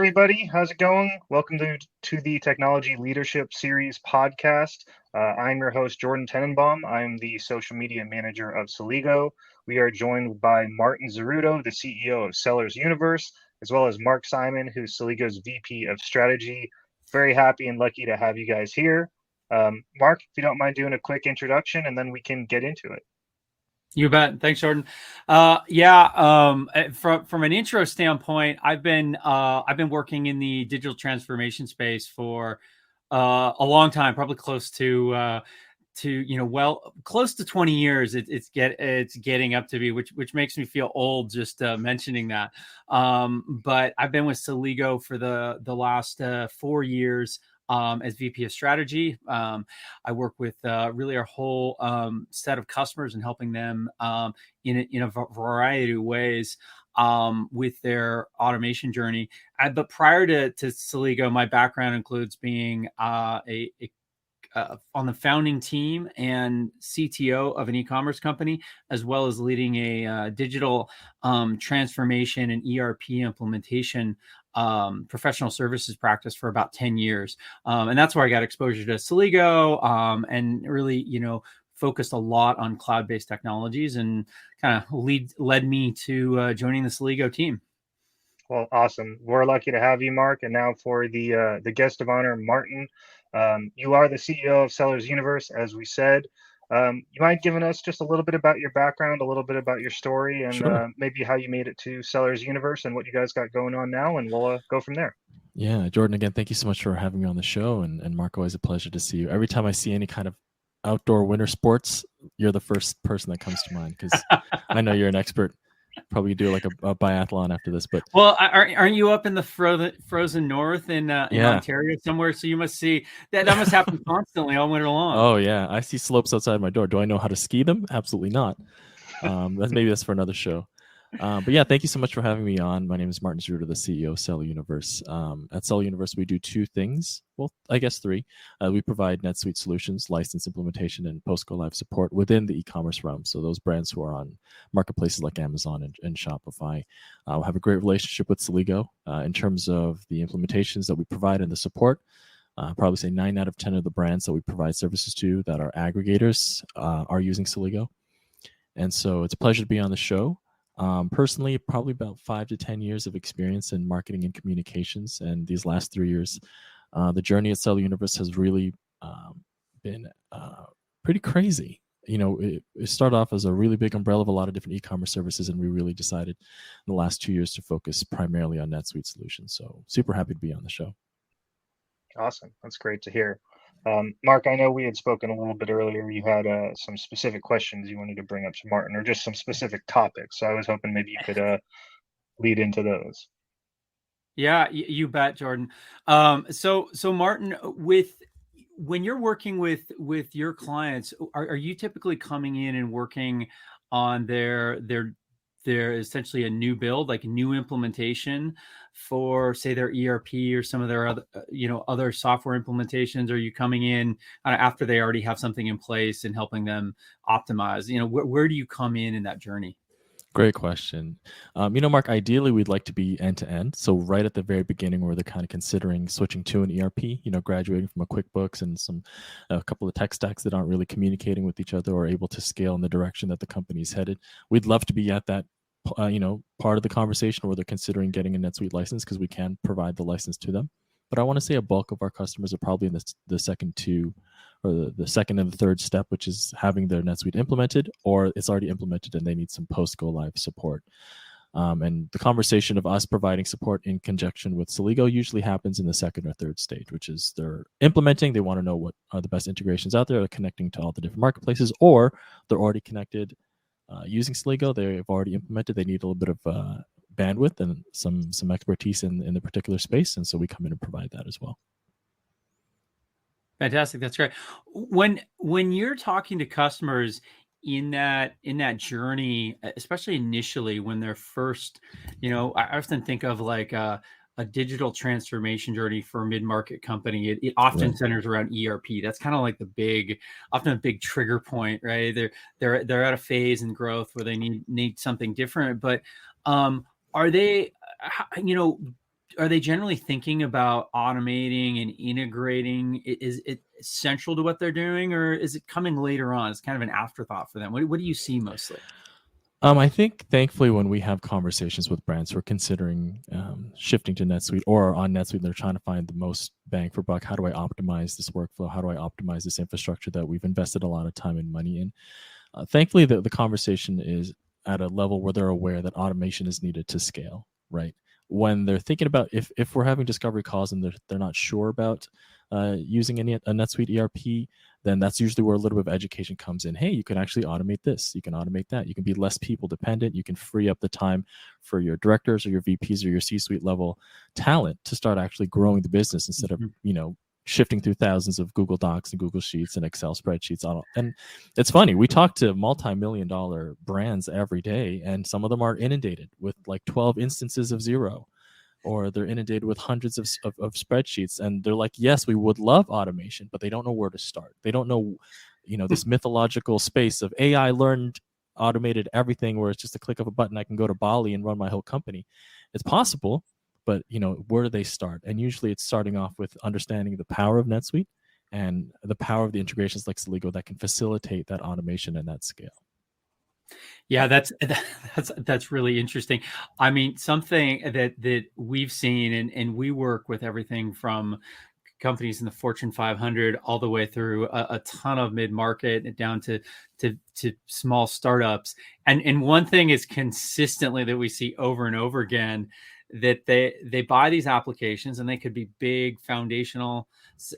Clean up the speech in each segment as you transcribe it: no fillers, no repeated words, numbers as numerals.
everybody. How's it going? Welcome to the Technology Leadership Series podcast. I'm your host, Jordan Tennenbaum. I'm the social media manager of Celigo. We are joined by Martin Zerrudo, the CEO of Sellers Universe, as well as Mark Simon, who's Celigo's VP of Strategy. Very happy and lucky to have you guys here. Mark, if you don't mind doing a quick introduction, and then we can get into it. You bet. Thanks, Jordan. From an intro standpoint, I've been working in the digital transformation space for a long time, probably close to close to 20 years. It's getting up to be, which makes me feel old just mentioning that. But I've been with Celigo for the last 4 years. As VP of Strategy. I work with really our whole set of customers and helping them in a variety of ways with their automation journey. But prior to Celigo, my background includes being on the founding team and CTO of an e-commerce company, as well as leading a digital transformation and ERP implementation professional services practice for about 10 years. And that's where I got exposure to Celigo and really, focused a lot on cloud-based technologies and kind of led me to joining the Celigo team. Well, awesome. We're lucky to have you, Mark. And now for the guest of honor, Martin. You are the CEO of Sellers Universe, as we said. You mind giving us just a little bit about your background, a little bit about your story, and Sure. Maybe how you made it to Sellers Universe and what you guys got going on now, and we'll go from there. Yeah, Jordan, again, thank you so much for having me on the show. And Mark, always a pleasure to see you. Every time I see any kind of outdoor winter sports, you're the first person that comes to mind because I know you're an expert. Probably do like a biathlon after this, but well, aren't you up in the frozen north in Ontario somewhere? So you must see that must happen constantly all winter long. Oh yeah, I see slopes outside my door. Do I know how to ski them? Absolutely not. That's for another show. But yeah, thank you so much for having me on. My name is Martin Zerrudo, the CEO of Seller Universe. At Seller Universe, we do two things. Well, I guess three. We provide NetSuite solutions, license implementation, and post-go live support within the e-commerce realm. So those brands who are on marketplaces like Amazon and Shopify have a great relationship with Celigo in terms of the implementations that we provide and the support. Probably say 9 out of 10 of the brands that we provide services to that are aggregators are using Celigo. And so it's a pleasure to be on the show. Personally, probably about 5 to 10 years of experience in marketing and communications. And these last 3 years, the journey at Seller Universe has really been pretty crazy. It started off as a really big umbrella of a lot of different e-commerce services, and we really decided in the last 2 years to focus primarily on NetSuite solutions. So super happy to be on the show. Awesome. That's great to hear. Mark, I know we had spoken a little bit earlier. You had some specific questions you wanted to bring up to Martin, or just some specific topics. So I was hoping maybe you could lead into those. Yeah, you bet, Jordan. So Martin, when you're working with your clients, are you typically coming in and working on their essentially a new build, like a new implementation for, say, their ERP or some of their other software implementations? Are you coming in after they already have something in place and helping them optimize? Where do you come in that journey? Great question. Mark, ideally we'd like to be end to end. So right at the very beginning where they're kind of considering switching to an ERP, graduating from a QuickBooks and a couple of tech stacks that aren't really communicating with each other or able to scale in the direction that the company's headed. We'd love to be at that, part of the conversation where they're considering getting a NetSuite license because we can provide the license to them. But I want to say a bulk of our customers are probably in the second two, or the second and the third step, which is having their NetSuite implemented, or it's already implemented and they need some post-go live support. And the conversation of us providing support in conjunction with Celigo usually happens in the second or third stage, which is they're implementing, they want to know what are the best integrations out there, they're connecting to all the different marketplaces, or they're already connected using Celigo, they've already implemented, they need a little bit of bandwidth and some expertise in the particular space, and so we come in and provide that as well. Fantastic. That's great. When you're talking to customers in that journey, especially initially when they're first, I often think of like a digital transformation journey for a mid-market company. It often centers around ERP. That's kind of like often a big trigger point, right? They're at a phase in growth where they need something different. But are they, are they generally thinking about automating and integrating? Is it central to what they're doing, or is it coming later on? It's kind of an afterthought for them. What do you see mostly? I think thankfully when we have conversations with brands who are considering shifting to NetSuite or are on NetSuite, they're trying to find the most bang for buck. How do I optimize this workflow? How do I optimize this infrastructure that we've invested a lot of time and money in? Thankfully, the conversation is at a level where they're aware that automation is needed to scale, right? When they're thinking about if we're having discovery calls and they're not sure about using a NetSuite ERP, then that's usually where a little bit of education comes in. Hey, you can actually automate this. You can automate that. You can be less people dependent. You can free up the time for your directors or your VPs or your C-suite level talent to start actually growing the business instead of, shifting through thousands of Google Docs and Google Sheets and Excel spreadsheets. And it's funny, we talk to multi-million-dollar brands every day, and some of them are inundated with like 12 instances of Xero, or they're inundated with hundreds of spreadsheets. And they're like, yes, we would love automation, but they don't know where to start. They don't know, this mythological space of AI learned automated everything where it's just a click of a button. I can go to Bali and run my whole company. It's possible, but where do they start? And usually it's starting off with understanding the power of NetSuite and the power of the integrations like Celigo that can facilitate that automation and that scale. Yeah, that's really interesting. I mean, something that we've seen, and we work with everything from companies in the Fortune 500 all the way through a ton of mid-market down to small startups. And one thing is consistently that we see over and over again, that they buy these applications, and they could be big foundational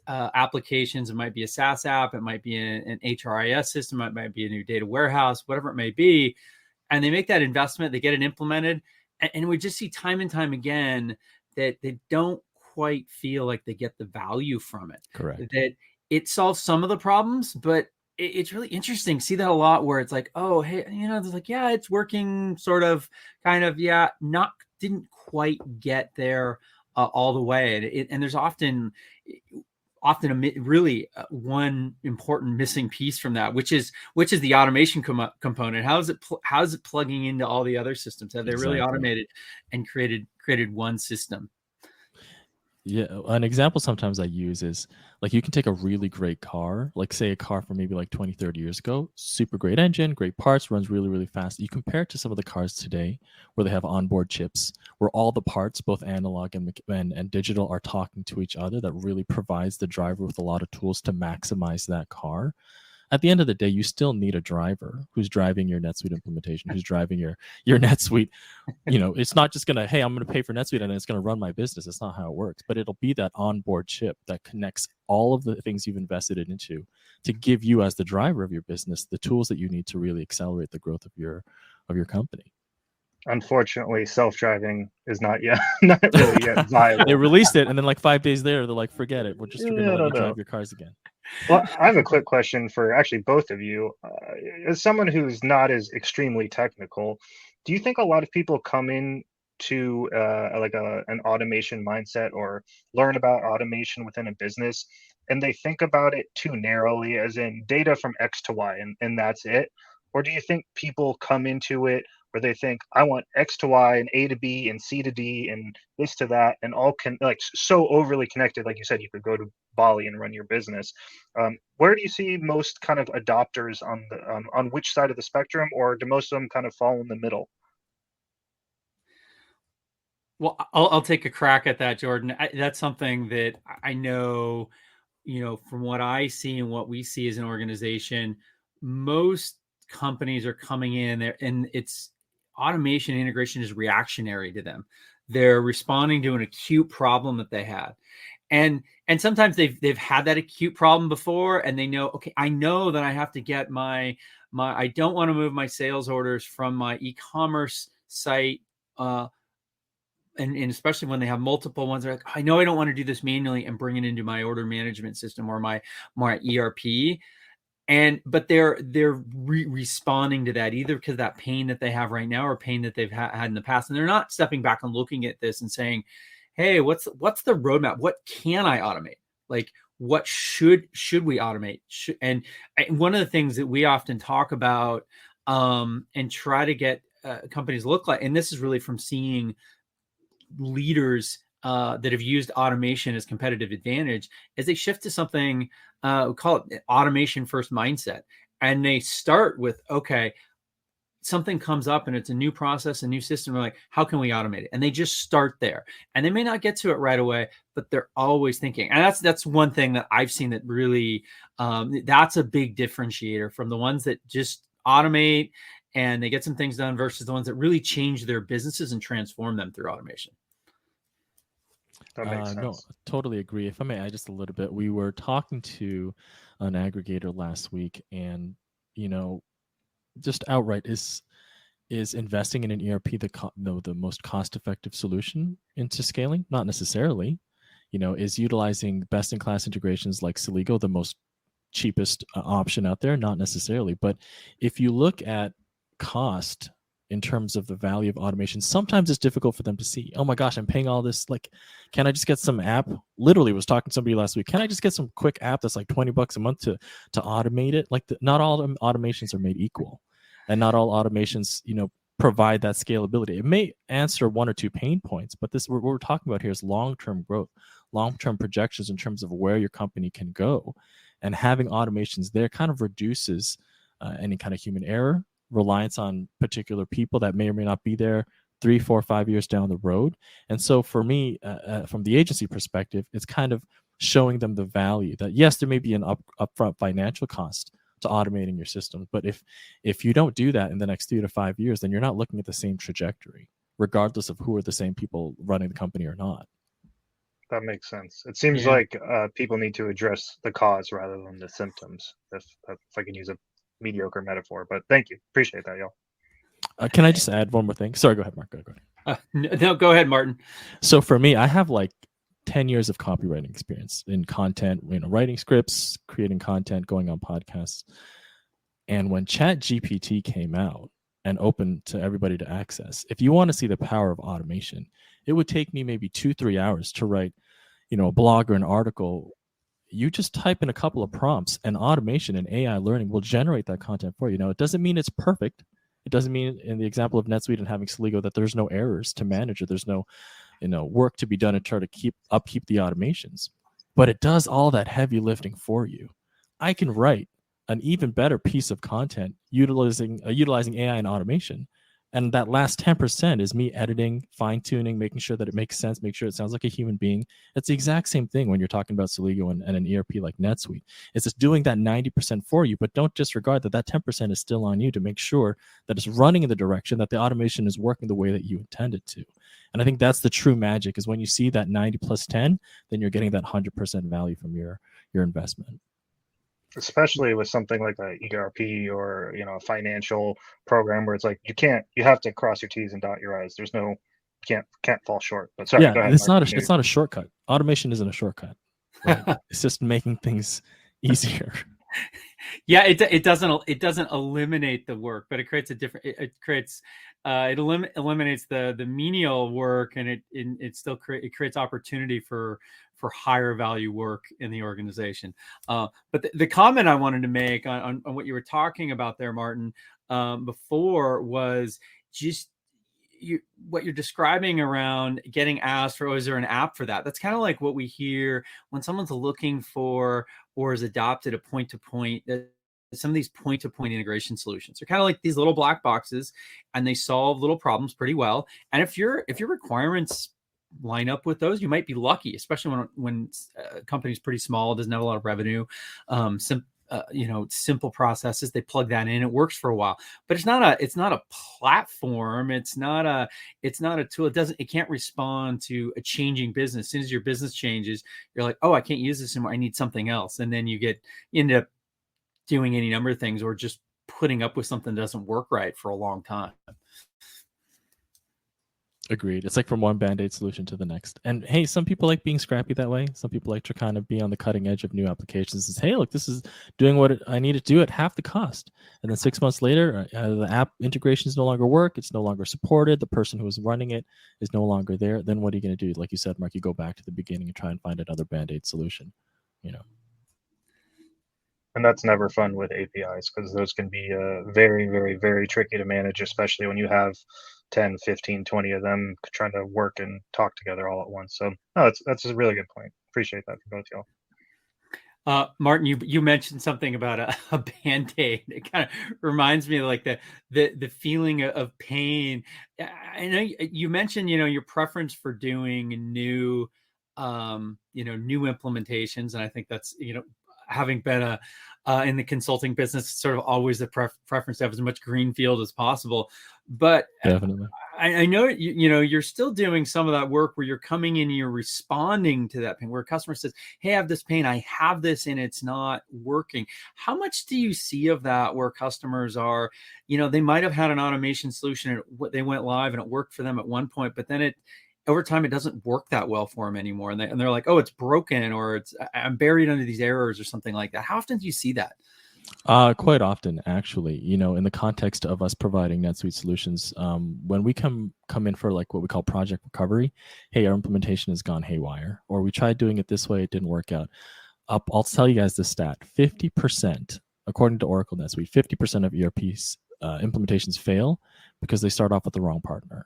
applications. It might be a SaaS app, it might be an HRIS system, it might be a new data warehouse, whatever it may be. And they make that investment, they get it implemented, and we just see time and time again that they don't quite feel like they get the value from it. Correct. That it solves some of the problems, but it's really interesting. See that a lot where it's like, oh, hey, it's like, yeah, it's working sort of, kind of, yeah, didn't quite get there all the way. And there's often really one important missing piece from that, which is the automation component. How is it plugging into all the other systems? Have they really automated and created one system? Yeah, an example sometimes I use is like you can take a really great car, like say a car from maybe like 20, 30 years ago, super great engine, great parts, runs really, really fast. You compare it to some of the cars today where they have onboard chips, where all the parts, both analog and digital, are talking to each other. That really provides the driver with a lot of tools to maximize that car. At the end of the day, you still need a driver who's driving your NetSuite implementation, who's driving your NetSuite. It's not just hey, I'm going to pay for NetSuite and it's going to run my business. That's not how it works. But it'll be that onboard chip that connects all of the things you've invested into to give you, as the driver of your business, the tools that you need to really accelerate the growth of your company. Unfortunately, self-driving is not really yet viable. They released it, and then like 5 days later, they're like, forget it. We're going to let you drive your cars again. Well, I have a quick question for actually both of you. As someone who's not as extremely technical, do you think a lot of people come in to an automation mindset or learn about automation within a business, and they think about it too narrowly, as in data from X to Y, and that's it? Or do you think people come into it where they think, I want X to Y and A to B and C to D and this to that, and all so overly connected? Like you said, you could go to Bali and run your business. Where do you see most kind of adopters on which side of the spectrum, or do most of them kind of fall in the middle? Well, I'll take a crack at that, Jordan. That's something that I know, from what I see and what we see as an organization, most companies are coming in there, and it's automation integration is reactionary to them. They're responding to an acute problem that they had. And sometimes they've had that acute problem before, and they know, okay, I know that I have to get my I don't want to move my sales orders from my e-commerce site, and especially when they have multiple ones. They're like, I know I don't want to do this manually and bring it into my order management system or my ERP. But they're responding to that either because of that pain that they have right now or pain that they've had in the past. And they're not stepping back and looking at this and saying, hey, what's the roadmap? What can I automate? Like, what should we automate? And one of the things that we often talk about and try to get companies look like, and this is really from seeing leaders that have used automation as competitive advantage is they shift to something, we call it automation first mindset. And they start with, okay, something comes up and it's a new process, a new system. We're like, how can we automate it? And they just start there. And they may not get to it right away, but they're always thinking. And that's one thing that I've seen that really, that's a big differentiator from the ones that just automate and they get some things done versus the ones that really change their businesses and transform them through automation. That makes sense. No, totally agree. If I may add just a little bit, we were talking to an aggregator last week, and just outright is investing in an ERP the most cost-effective solution into scaling? Not necessarily. Is utilizing best-in-class integrations like Celigo the most cheapest option out there? Not necessarily. But if you look at cost in terms of the value of automation, sometimes it's difficult for them to see. Oh my gosh, I'm paying all this. Like, can I just get some app? Literally was talking to somebody last week. Can I just get some quick app that's like $20 a month to automate it? Like, not all automations are made equal, and not all automations, provide that scalability. It may answer one or two pain points, but what we're talking about here is long-term growth, long-term projections in terms of where your company can go, and having automations there kind of reduces any kind of human error, reliance on particular people that may or may not be there 3, 4, 5 years down the road. And so for me, from the agency perspective, it's kind of showing them the value that, yes, there may be an upfront financial cost to automating your system, but if you don't do that in the next 3 to 5 years, then you're not looking at the same trajectory, regardless of who are the same people running the company or not. That makes sense. It seems like people need to address the cause rather than the symptoms, if I can use a mediocre metaphor. But thank you. Appreciate that, y'all. Can I just add one more thing? Sorry, go ahead, Mark. Go ahead. No, go ahead, Martin. So for me, I have like 10 years of copywriting experience in content, writing scripts, creating content, going on podcasts. And when ChatGPT came out and open to everybody to access, if you want to see the power of automation, it would take me maybe 2-3 hours to write, a blog or an article. You just type in a couple of prompts, and automation and AI learning will generate that content for you. Now, it doesn't mean it's perfect. It doesn't mean, in the example of NetSuite and having Celigo, that there's no errors to manage, or there's no work to be done and try to upkeep the automations. But it does all that heavy lifting for you. I can write an even better piece of content utilizing AI and automation. And that last 10% is me editing, fine-tuning, making sure that it makes sense, make sure it sounds like a human being. It's the exact same thing when you're talking about Celigo and an ERP like NetSuite. It's just doing that 90% for you, but don't disregard that 10% is still on you to make sure that it's running in the direction that the automation is working the way that you intended to. And I think that's the true magic, is when you see that 90 plus 10, then you're getting that 100% value from your investment. Especially with something like an ERP or a financial program where it's like you have to cross your T's and dot your I's. There's no can't fall short. But sorry, go ahead, it's Mark. it's not a shortcut. Automation isn't a shortcut. Right? It's just making things easier. Yeah, it doesn't eliminate the work, but it creates it eliminates the menial work, and it still creates opportunity for higher value work in the organization. But the comment I wanted to make on what you were talking about there, Martin, before, was just what you're describing around getting asked for, is there an app for that? That's kind of like what we hear when someone's looking for or has adopted a point-to-point. Some of these point-to-point integration solutions are kind of like these little black boxes, and they solve little problems pretty well. And if your requirements line up with those, you might be lucky, especially when a company's pretty small, doesn't have a lot of revenue. Simple processes, they plug that in, it works for a while, but it's not a platform. It's not a tool. It can't respond to a changing business. As soon as your business changes, you're like, oh, I can't use this anymore. I need something else. And then you end up doing any number of things, or just putting up with something that doesn't work right for a long time. Agreed. It's like from one Band-Aid solution to the next. And hey, some people like being scrappy that way. Some people like to kind of be on the cutting edge of new applications and say, hey, look, this is doing what I need to do at half the cost. And then 6 months later, the app integrations no longer work. It's no longer supported. The person who was running it is no longer there. Then what are you going to do? Like you said, Mark, you go back to the beginning and try and find another Band-Aid solution, And that's never fun with APIs, because those can be very, very, very tricky to manage, especially when you have 10, 15, 20 of them trying to work and talk together all at once. So no, that's a really good point. Appreciate that for both y'all. Martin, you mentioned something about a Band-Aid. It kind of reminds me of like the feeling of pain. I know you mentioned, your preference for doing new, new implementations. And I think that's, having been in the consulting business, it's sort of always the preference to have as much greenfield as possible. But Definitely. I know you're still doing some of that work where you're coming in and you're responding to that pain, where a customer says, hey, I have this pain, I have this, and it's not working. How much do you see of that where customers are, they might have had an automation solution and they went live and it worked for them at one point, but then over time, it doesn't work that well for them anymore. And they're like, oh, it's broken, or I'm buried under these errors or something like that. How often do you see that? Quite often, actually, in the context of us providing NetSuite solutions, when we come in for like what we call project recovery, hey, our implementation has gone haywire, or we tried doing it this way, it didn't work out. I'll tell you guys this stat: 50%, according to Oracle NetSuite, 50% of ERPs implementations fail because they start off with the wrong partner.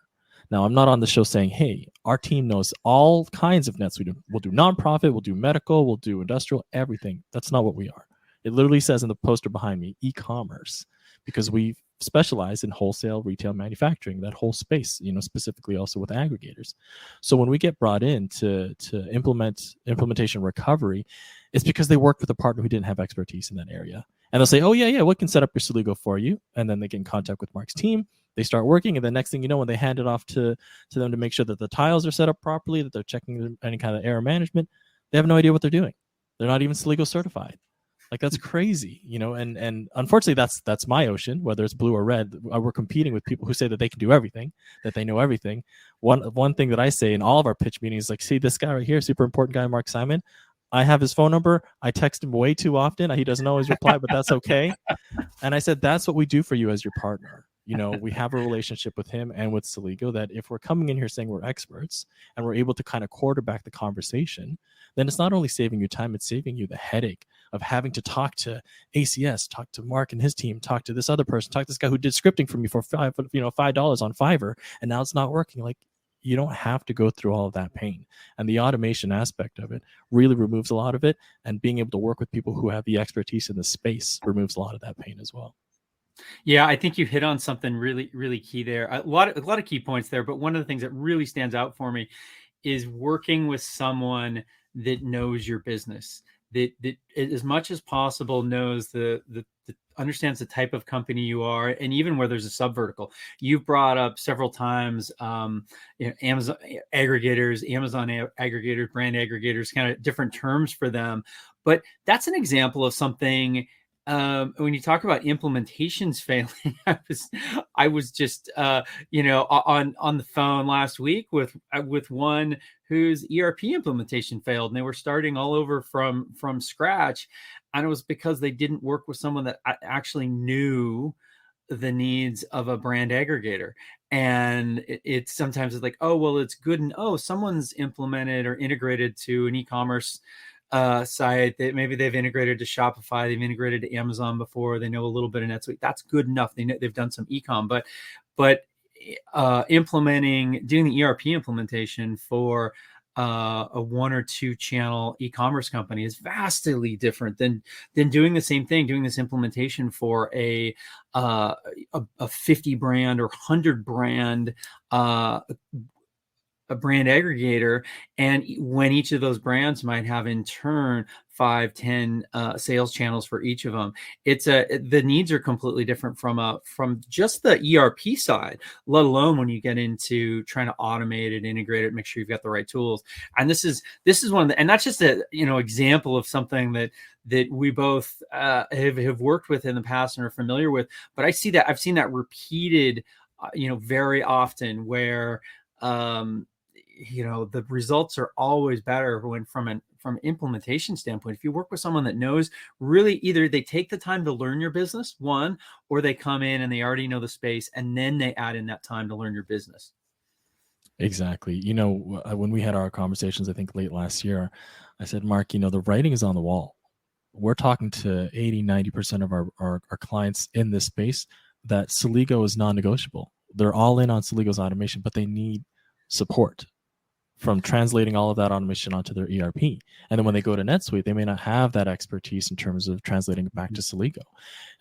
Now, I'm not on the show saying, hey, our team knows all kinds of NetSuite. We'll do nonprofit, we'll do medical, we'll do industrial, everything. That's not what we are. It literally says in the poster behind me, e-commerce, because we specialize in wholesale, retail, manufacturing, that whole space, specifically also with aggregators. So when we get brought in to implement implementation recovery, it's because they worked with a partner who didn't have expertise in that area. And they'll say, oh, yeah, we can set up your Celigo for you. And then they get in contact with Mark's team. They start working. And the next thing you know, when they hand it off to them to make sure that the tiles are set up properly, that they're checking any kind of error management, they have no idea what they're doing. They're not even Celigo certified. Like, that's crazy, and unfortunately that's my ocean, whether it's blue or red. We're competing with people who say that they can do everything, that they know everything. One thing that I say in all of our pitch meetings is like, see this guy right here, super important guy, Mark Simon. I have his phone number. I text him way too often. He doesn't always reply, but that's okay. And I said, that's what we do for you as your partner. We have a relationship with him and with Celigo that if we're coming in here saying we're experts and we're able to kind of quarterback the conversation, then it's not only saving you time, it's saving you the headache of having to talk to ACS, talk to Mark and his team, talk to this other person, talk to this guy who did scripting for me for $5 on Fiverr, and now it's not working. Like, you don't have to go through all of that pain. And the automation aspect of it really removes a lot of it. And being able to work with people who have the expertise in the space removes a lot of that pain as well. Yeah, I think you hit on something really, really key there. A lot of key points there, but one of the things that really stands out for me is working with someone that knows your business, that as much as possible knows the understands the type of company you are, and even where there's a subvertical. You've brought up several times, Amazon aggregators, brand aggregators, kind of different terms for them. But that's an example of something. When you talk about implementations failing, I was just on the phone last week with one whose ERP implementation failed, and they were starting all over from scratch, and it was because they didn't work with someone that actually knew the needs of a brand aggregator. And it's sometimes it's like, oh, well, it's good, and someone's implemented or integrated to an e-commerce site that maybe they've integrated to Shopify, they've integrated to Amazon before, they know a little bit of NetSuite. That's good enough. They've done some e-com, but doing the ERP implementation for a one or two channel e-commerce company is vastly different than doing the same thing, doing this implementation for a 50 brand or 100 brand a brand aggregator, and when each of those brands might have in turn 5-10 sales channels for each of them, the needs are completely different from just the ERP side, let alone when you get into trying to automate it, integrate it, make sure you've got the right tools. And this is one of the, and that's just a example of something that we both have worked with in the past and are familiar with. But I've seen that repeated very often, where the results are always better when from an implementation standpoint, if you work with someone that knows, really either they take the time to learn your business, one, or they come in and they already know the space and then they add in that time to learn your business. Exactly. When we had our conversations, I think late last year, I said, Mark, the writing is on the wall. We're talking to 80-90% of our clients in this space that Celigo is non-negotiable. they're all in on Celigo's automation, but they need support from translating all of that automation onto their ERP. And then when they go to NetSuite, they may not have that expertise in terms of translating it back to Celigo.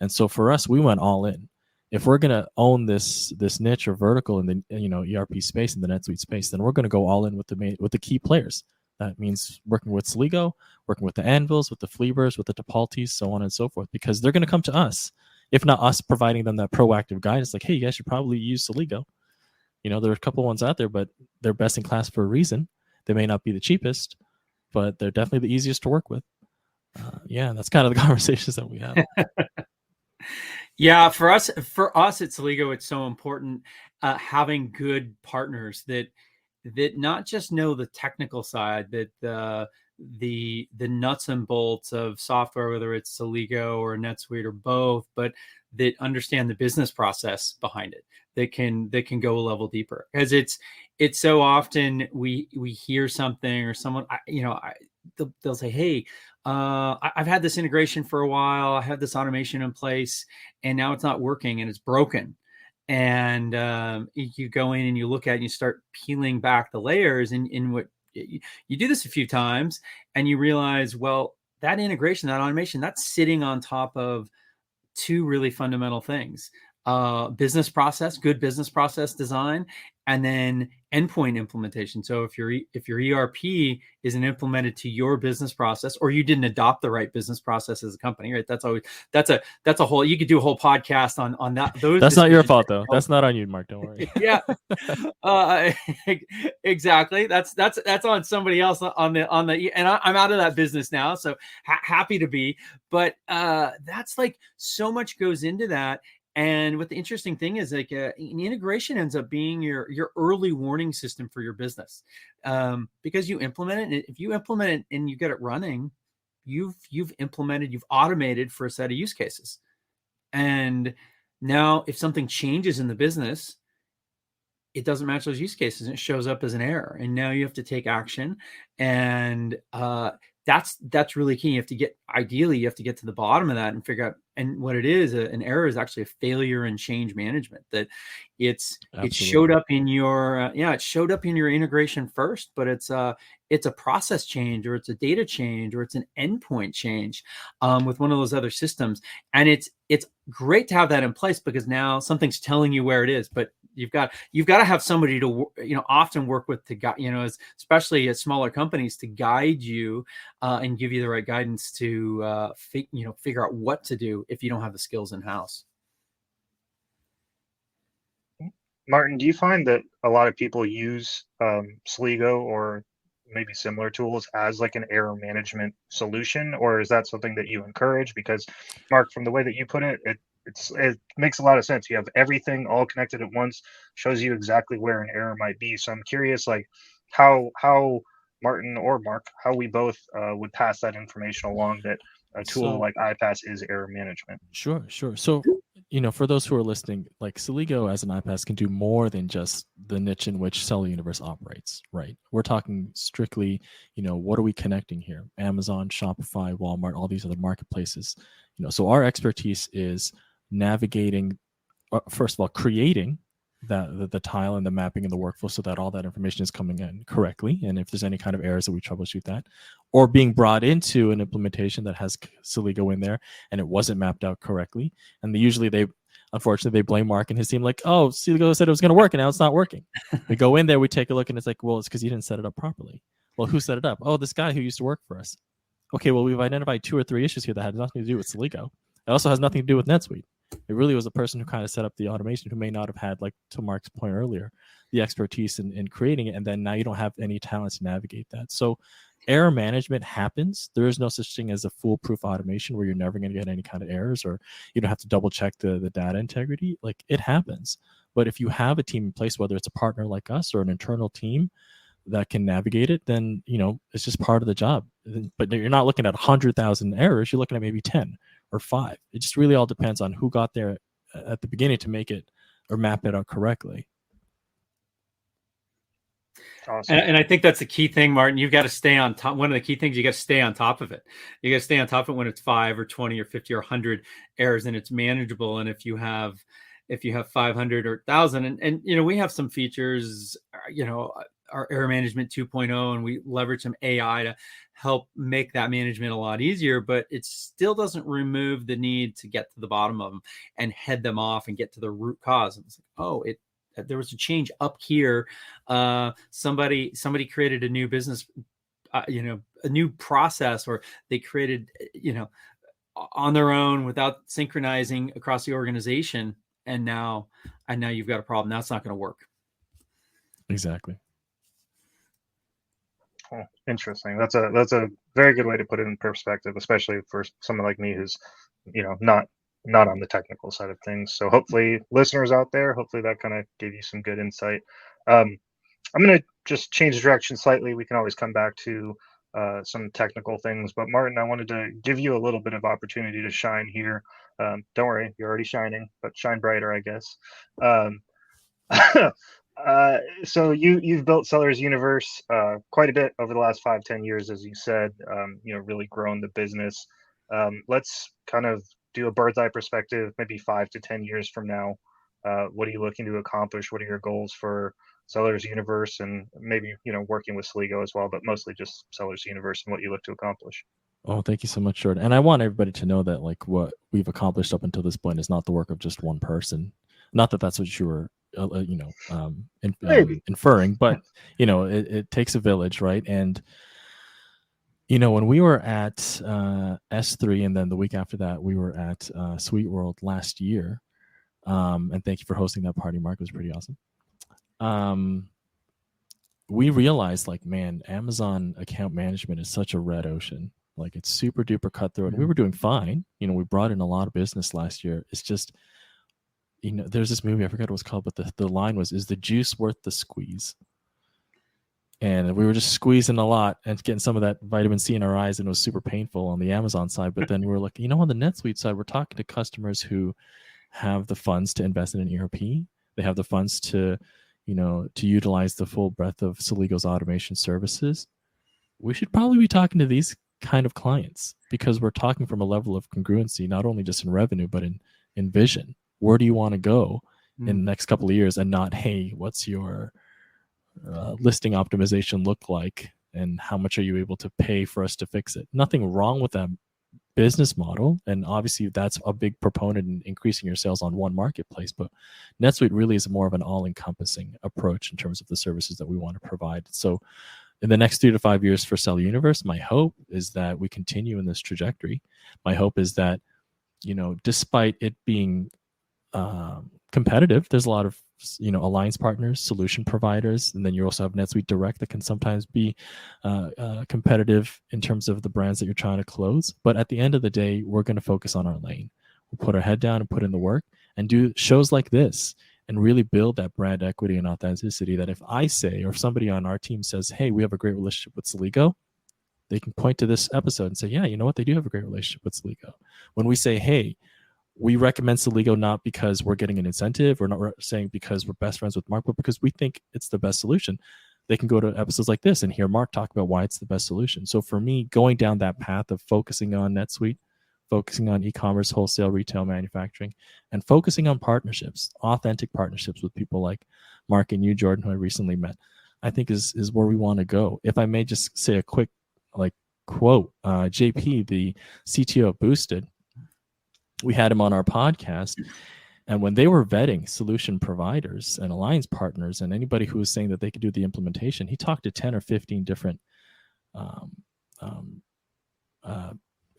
And so for us, we went all in. If we're going to own this niche or vertical in the ERP space, in the NetSuite space, then we're going to go all in with the key players. That means working with Celigo, working with the Anvils, with the Fleabers, with the Topaltis, so on and so forth, because they're going to come to us, if not us providing them that proactive guidance, like, hey, you guys should probably use Celigo. There are a couple ones out there, but they're best in class for a reason. They may not be the cheapest, but they're definitely the easiest to work with. That's kind of the conversations that we have. Yeah, for us at Celigo, it's so important having good partners that not just know the technical side, that the nuts and bolts of software, whether it's Celigo or NetSuite or both, but that understand the business process behind it, that can go a level deeper. Because it's so often we hear something or someone, they'll say, hey, I've had this integration for a while, I have this automation in place, and now it's not working and it's broken. And you go in and you look at it and you start peeling back the layers, and in what you do this a few times, and you realize, well, that integration, that automation, that's sitting on top of two really fundamental things: good business process design, and then endpoint implementation. So if your ERP isn't implemented to your business process, or you didn't adopt the right business process as a company, right? That's a whole, you could do a whole podcast on that. That's not your fault though. That's not on you, Mark. Don't worry. Yeah, exactly. That's on somebody else on the, and I'm out of that business now. So happy to be, but that's like, so much goes into that. And what the interesting thing is, like, an integration ends up being your early warning system for your business, because you implement it. If you implement it and you get it running, you've automated for a set of use cases. And now if something changes in the business, it doesn't match those use cases, and it shows up as an error. And now you have to take action. And that's really key. You have to get to the bottom of that and figure out, and what it is, an error is actually a failure in change management, that it showed up in your integration first, but it's a process change, or it's a data change, or it's an endpoint change with one of those other systems. And it's great to have that in place, because now something's telling you where it is, but you've got to have somebody to often work with to guide, especially at smaller companies, to guide you and give you the right guidance to figure out what to do if you don't have the skills in house. Martin, do you find that a lot of people use Celigo or maybe similar tools as like an error management solution, or is that something that you encourage? Because Mark, from the way that you put it, it makes a lot of sense. You have everything all connected at once, shows you exactly where an error might be. So I'm curious, like how Martin or Mark, how we both would pass that information along, that a tool like iPass is error management. Sure. So, for those who are listening, like Celigo as an iPass can do more than just the niche in which Seller Universe operates, right? We're talking strictly, what are we connecting here? Amazon, Shopify, Walmart, all these other marketplaces. So our expertise is navigating, first of all, creating the tile and the mapping and the workflow so that all that information is coming in correctly. And if there's any kind of errors, that we troubleshoot that, or being brought into an implementation that has Celigo in there and it wasn't mapped out correctly. And unfortunately, they blame Mark and his team, like, oh, Celigo said it was going to work and now it's not working. We go in there, we take a look, and it's like, well, it's because you didn't set it up properly. Well, who set it up? Oh, this guy who used to work for us. Okay, well, we've identified 2 or 3 issues here that had nothing to do with Celigo. It also has nothing to do with NetSuite. It really was a person who kind of set up the automation, who may not have had, like to Mark's point earlier, the expertise in creating it. And then now you don't have any talent to navigate that. So error management happens. There is no such thing as a foolproof automation where you're never going to get any kind of errors, or you don't have to double check the data integrity. Like, it happens. But if you have a team in place, whether it's a partner like us or an internal team that can navigate it, then, it's just part of the job. But you're not looking at 100,000 errors. You're looking at maybe 10 or 5. It just really all depends on who got there at the beginning to make it or map it out correctly. Awesome. And I think that's the key thing, Martin. You've got to stay on top. One of the key things, you got to stay on top of it. You got to stay on top of it when it's 5 or 20 or 50 or 100 errors and it's manageable. And if you have, if you have 500 or 1,000. And we have some features, our error management 2.0, and we leverage some AI to help make that management a lot easier, but it still doesn't remove the need to get to the bottom of them and head them off and get to the root cause. And it's like, there was a change up here. Somebody created a new business, a new process, or they created, on their own without synchronizing across the organization. And now you've got a problem. That's not going to work. Exactly. Oh, interesting. That's a very good way to put it in perspective, especially for someone like me who's, not on the technical side of things. So hopefully listeners out there, hopefully that kind of gave you some good insight. I'm going to just change direction slightly. We can always come back to some technical things, but Martin, I wanted to give you a little bit of opportunity to shine here. Don't worry, you're already shining, but shine brighter, I guess. So you've built Sellers Universe quite a bit over the last 5-10 years, as you said. Really grown the business. Let's kind of do a bird's eye perspective, maybe 5 to 10 years from now. What are you looking to accomplish? What are your goals for Sellers Universe, and maybe working with Celigo as well, but mostly just Sellers Universe and what you look to accomplish? Oh, thank you so much, Jordan. And I want everybody to know that like what we've accomplished up until this point is not the work of just one person. Not that that's what you were inferring, but it takes a village, right? And when we were at S3, and then the week after that we were at Sweet World last year, and thank you for hosting that party, Mark. It was pretty awesome. We realized, like, man, Amazon account management is such a red ocean. Like, it's super duper cutthroat. We were doing fine. We brought in a lot of business last year. It's just, there's this movie, I forgot what it was called, but the line was, "Is the juice worth the squeeze?" And we were just squeezing a lot and getting some of that vitamin C in our eyes, and it was super painful on the Amazon side. But then we were like, on the NetSuite side, we're talking to customers who have the funds to invest in an ERP. They have the funds to utilize the full breadth of Celigo's automation services. We should probably be talking to these kind of clients, because we're talking from a level of congruency, not only just in revenue, but in vision. Where do you want to go in the next couple of years, and not, hey, what's your listing optimization look like, and how much are you able to pay for us to fix it? Nothing wrong with that business model, and obviously that's a big proponent in increasing your sales on one marketplace, but NetSuite really is more of an all-encompassing approach in terms of the services that we want to provide. So in the next 3 to 5 years for Seller Universe, my hope is that we continue in this trajectory. My hope is that despite it being competitive, there's a lot of alliance partners, solution providers, and then you also have NetSuite Direct that can sometimes be competitive in terms of the brands that you're trying to close. But at the end of the day, we're going to focus on our lane. We'll put our head down and put in the work and do shows like this and really build that brand equity and authenticity, that if I say, or if somebody on our team says, hey, we have a great relationship with Celigo, they can point to this episode and say, yeah, you know what, they do have a great relationship with Celigo. When we say, hey, we recommend Celigo not because we're getting an incentive, or not saying because we're best friends with Mark, but because we think it's the best solution, they can go to episodes like this and hear Mark talk about why it's the best solution. So for me, going down that path of focusing on NetSuite, focusing on e-commerce, wholesale, retail, manufacturing, and focusing on partnerships, authentic partnerships with people like Mark and you, Jordan, who I recently met, I think is where we want to go. If I may just say a quick quote, JP, the CTO of Boosted, we had him on our podcast, and when they were vetting solution providers and alliance partners and anybody who was saying that they could do the implementation, he talked to 10 or 15 different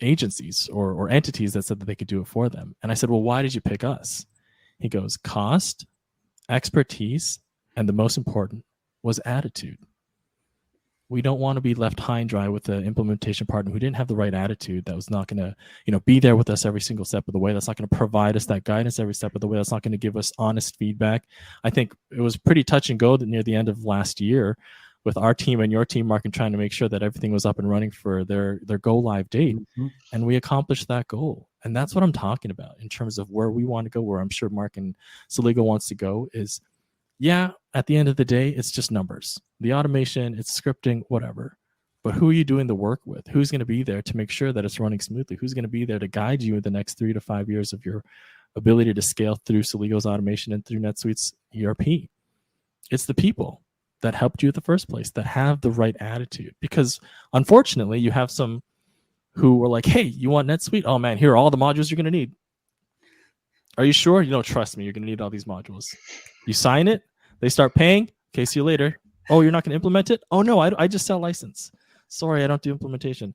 agencies or entities that said that they could do it for them. And I said, well, why did you pick us? He goes, cost, expertise, and the most important was attitude. We don't want to be left high and dry with the implementation partner who didn't have the right attitude, that was not going to, be there with us every single step of the way. That's not going to provide us that guidance every step of the way. That's not going to give us honest feedback. I think it was pretty touch and go near the end of last year with our team and your team, Mark, and trying to make sure that everything was up and running for their go live date. Mm-hmm. And we accomplished that goal. And that's what I'm talking about in terms of where we want to go, where I'm sure Mark and Celigo wants to go is, yeah, at the end of the day, it's just numbers. The automation, it's scripting, whatever. But who are you doing the work with? Who's going to be there to make sure that it's running smoothly? Who's going to be there to guide you in the next 3 to 5 years of your ability to scale through Celigo's automation and through NetSuite's ERP. It's the people that helped you in the first place that have the right attitude. Because unfortunately, you have some who were like, hey, you want NetSuite? Oh man, here are all the modules you're going to need. Are you sure? You don't trust me. You're going to need all these modules. You sign it. They start paying. Okay, see you later. Oh, you're not going to implement it? Oh, no, I just sell license. Sorry, I don't do implementation.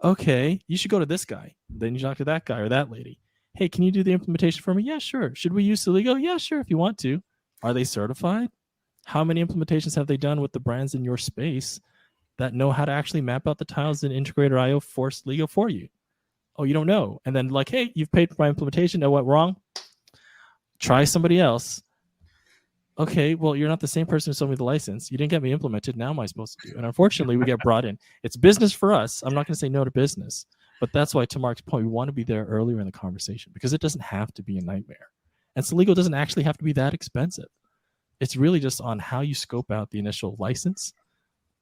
Okay, you should go to this guy. Then you talk to that guy or that lady. Hey, can you do the implementation for me? Yeah, sure. Should we use Celigo? Yeah, sure, if you want to. Are they certified? How many implementations have they done with the brands in your space that know how to actually map out the tiles in Integrator IO for Celigo for you? Oh, you don't know. And then like, hey, you've paid for my implementation. Know what wrong? Try somebody else. Okay, well, you're not the same person who sold me the license. You didn't get me implemented. Now am I supposed to do? And unfortunately, we get brought in. It's business for us. I'm not going to say no to business. But that's why, to Mark's point, we want to be there earlier in the conversation because it doesn't have to be a nightmare. And Celigo doesn't actually have to be that expensive. It's really just on how you scope out the initial license,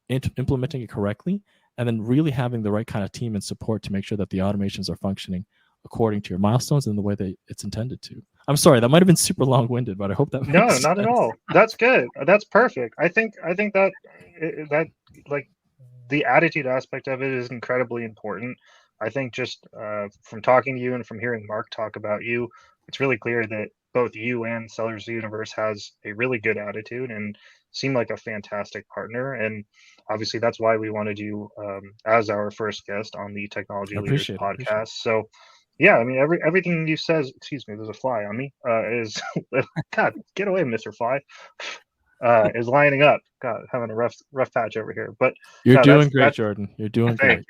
implementing it correctly, and then really having the right kind of team and support to make sure that the automations are functioning according to your milestones and the way that it's intended to. I'm sorry, that might have been super long-winded, but I hope that makes No, sense. not at all. That's good. That's perfect. I think that like the attitude aspect of it is incredibly important. I think just from talking to you and from hearing Mark talk about you, it's really clear that both you and Sellers Universe has a really good attitude and seem like a fantastic partner. And obviously, that's why we wanted you as our first guest on the Technology Leaders podcast. So, yeah, I mean, everything you says. Excuse me, there's a fly on me. Is God, get away, Mr. Fly. Is lining up. God, having a rough patch over here. But you're no, doing great, Jordan. You're doing great.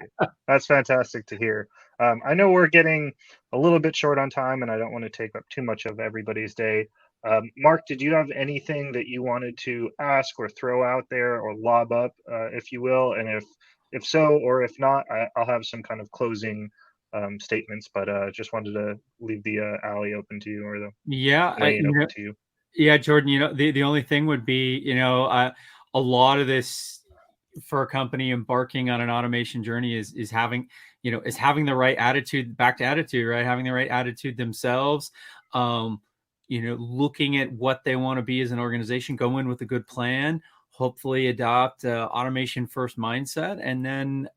That's fantastic to hear. I know we're getting a little bit short on time, and I don't want to take up too much of everybody's day. Mark, did you have anything that you wanted to ask or throw out there or lob up, if you will? And if so, or if not, I'll have some kind of closing statements. But just wanted to leave the alley open to you, or the lane open to you. Yeah, Jordan. The only thing would be, a lot of this for a company embarking on an automation journey is having the right attitude. Back to attitude, right? Having the right attitude themselves. Looking at what they want to be as an organization, go in with a good plan, hopefully adopt automation first mindset, and then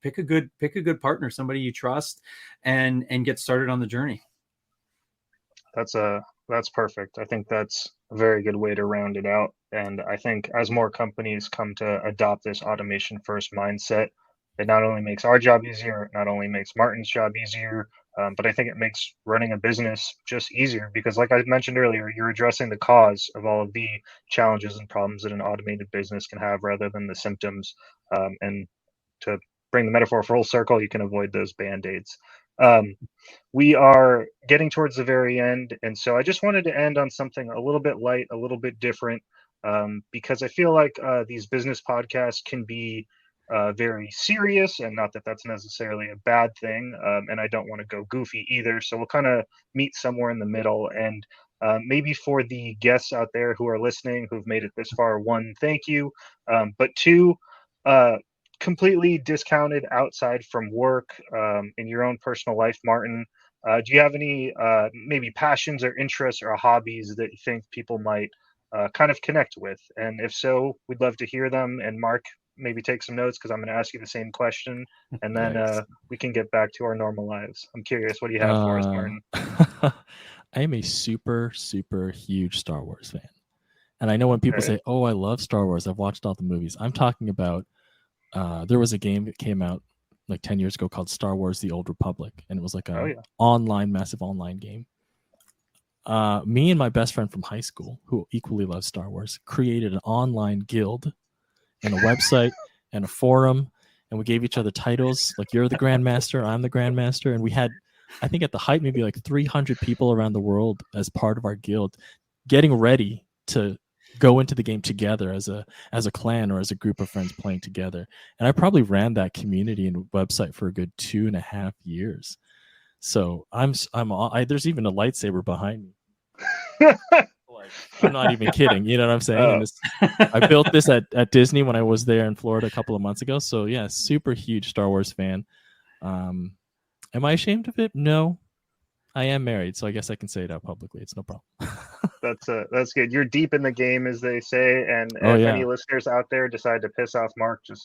pick a good partner, somebody you trust, and get started on the journey. That's perfect. I think that's a very good way to round it out. And I think as more companies come to adopt this automation first mindset, it not only makes our job easier, it not only makes Martin's job easier, but I think it makes running a business just easier because, like I mentioned earlier, you're addressing the cause of all of the challenges and problems that an automated business can have rather than the symptoms. And to bring the metaphor full circle, you can avoid those Band-Aids. We are getting towards the very end, and so I just wanted to end on something a little bit light, a little bit different, because I feel like these business podcasts can be very serious, and not that that's necessarily a bad thing, and I don't want to go goofy either, so we'll kind of meet somewhere in the middle. And maybe for the guests out there who are listening, who've made it this far, one, thank you, but two, completely discounted outside from work, in your own personal life, Martin, do you have any maybe passions or interests or hobbies that you think people might kind of connect with? And if so, we'd love to hear them. And Mark, maybe take some notes because I'm going to ask you the same question, and then we can get back to our normal lives. I'm curious, what do you have for us, Martin? I am a super, super huge Star Wars fan. And I know when people say, oh, I love Star Wars, I've watched all the movies. I'm talking about there was a game that came out like 10 years ago called Star Wars: The Old Republic, and it was like a massive online game. Me and my best friend from high school, who equally loves Star Wars, created an online guild and a website and a forum, and we gave each other titles like, you're the Grandmaster, I'm the Grandmaster, and we had, I think at the height, maybe like 300 people around the world as part of our guild getting ready to go into the game together as a clan or as a group of friends playing together. And I probably ran that community and website for a good 2.5 years. So there's even a lightsaber behind me. I'm not even kidding. You know what I'm saying? I built this at Disney when I was there in Florida a couple of months ago. So yeah, super huge Star Wars fan. Am I ashamed of it? No. I am married, so I guess I can say it out publicly. It's no problem. That's good. You're deep in the game, as they say. And Oh, if yeah. any listeners out there decide to piss off Martin,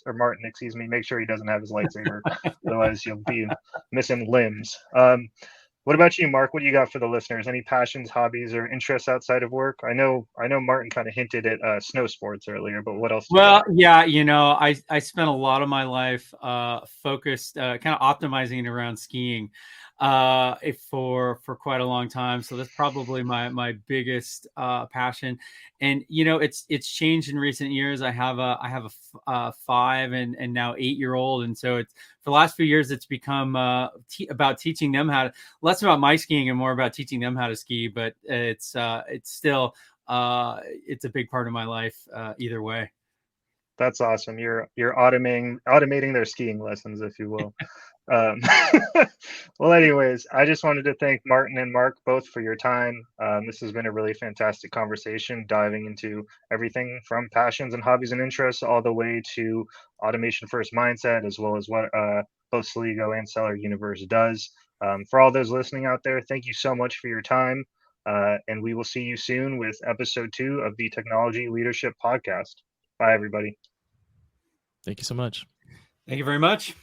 excuse me, make sure he doesn't have his lightsaber. Otherwise, you'll be missing limbs. What about you, Mark? What do you got for the listeners? Any passions, hobbies, or interests outside of work? I know Martin kind of hinted at snow sports earlier, but what else? Well, yeah, I spent a lot of my life focused, kind of optimizing around skiing for quite a long time. So that's probably my biggest passion. And it's changed in recent years. I have a 5 and now 8-year-old, and so it's for the last few years it's become about teaching them less about my skiing and more about teaching them how to ski. But it's still it's a big part of my life either way. That's awesome. You're automating their skiing lessons, if you will. Well, anyways, I just wanted to thank Martin and Mark both for your time. This has been a really fantastic conversation, diving into everything from passions and hobbies and interests all the way to automation first mindset, as well as what both Celigo and Seller Universe does. For all those listening out there, thank you so much for your time. And we will see you soon with episode 2 of the Technology Leadership Podcast. Bye, everybody. Thank you so much. Thank you very much.